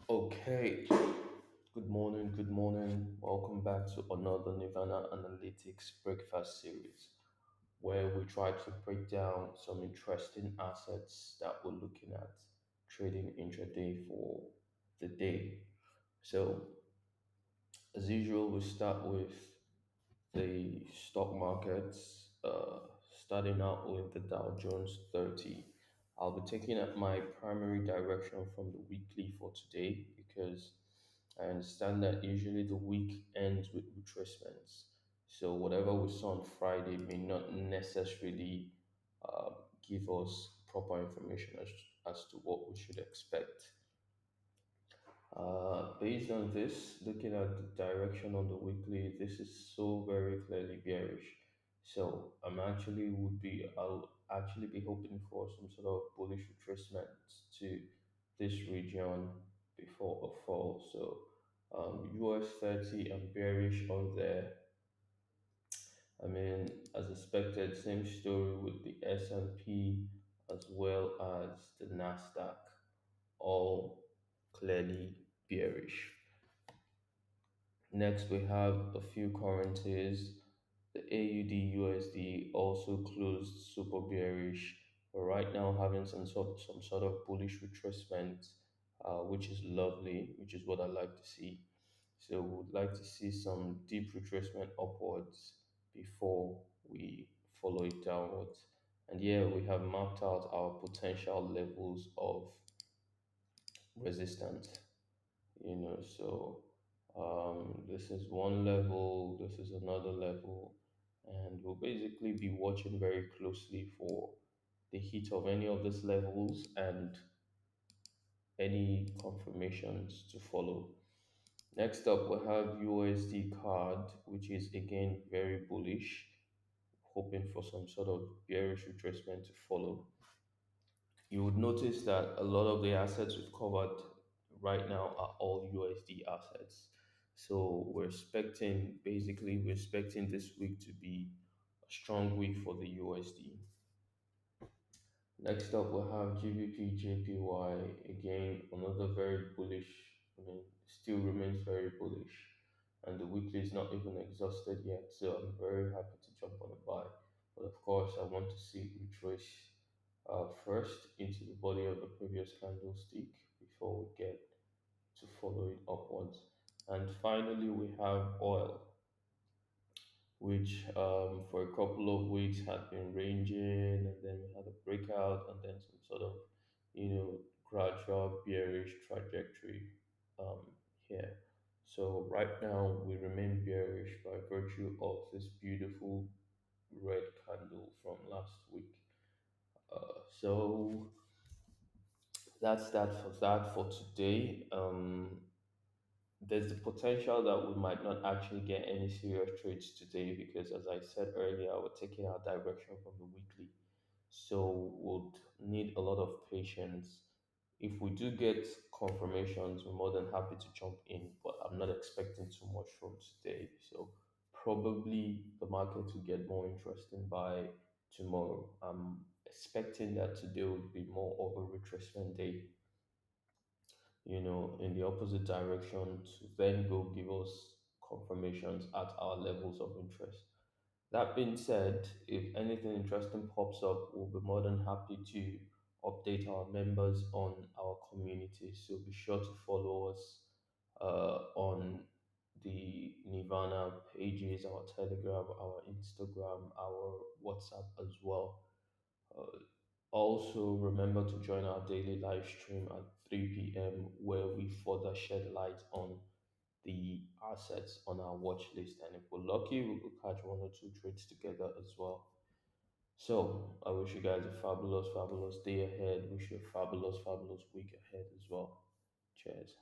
Okay, good morning, good morning. Welcome back to another Nirvana Analytics Breakfast series where we try to break down some interesting assets that we're looking at trading intraday for the day. So, as usual, we start with the stock markets, starting out with the Dow Jones 30. I'll be taking up my primary direction from the weekly for today because I understand that usually the week ends with retracements. So whatever we saw on Friday may not necessarily give us proper information as to what we should expect. Based on this, looking at the direction on the weekly, this is so very clearly bearish. So I'll actually be hoping for some sort of bullish retracement to this region before a fall. So US 30 and bearish on there. I mean, as expected, same story with the S&P as well as the Nasdaq, all clearly bearish. Next, we have a few currencies. The AUD USD also closed super bearish, but right now having some sort of bullish retracement, which is lovely, which is what I like to see. So we would like to see some deep retracement upwards before we follow it downwards. And yeah, we have mapped out our potential levels of resistance. So this is one level, this is another level, and we'll basically be watching very closely for the hit of any of these levels and any confirmations to follow. Next up, we have USD card, which is again very bullish, hoping for some sort of bearish retracement to follow. You would notice that a lot of the assets we've covered right now are all USD assets. So we're expecting this week to be a strong week for the USD. Next up, we'll have GBP JPY. Again, another very bullish, still remains very bullish. And the weekly is not even exhausted yet. So I'm very happy to jump on a buy. But of course, I want to see it retrace first into the body of the previous candlestick before we get to follow it upwards. And finally, we have oil, which for a couple of weeks had been ranging, and then we had a breakout, and then some sort of, gradual bearish trajectory here. So right now we remain bearish by virtue of this beautiful red candle from last week. So that's that for today. There's the potential that we might not actually get any serious trades today because, as I said earlier, we're taking our direction from the weekly. So we'll need a lot of patience. If we do get confirmations, we're more than happy to jump in, but I'm not expecting too much from today. So probably the market will get more interesting by tomorrow. I'm expecting that today will be more of a retracement day, in the opposite direction to then go give us confirmations at our levels of interest. That being said, if anything interesting pops up, we'll be more than happy to update our members on our community. So be sure to follow us on the Nirvana pages, our Telegram, our Instagram, our WhatsApp as well. Also, remember to join our daily live stream at 3 p.m., where we further shed light on the assets on our watch list. And if we're lucky, we will catch one or two trades together as well. So, I wish you guys a fabulous, fabulous day ahead. Wish you a fabulous, fabulous week ahead as well. Cheers.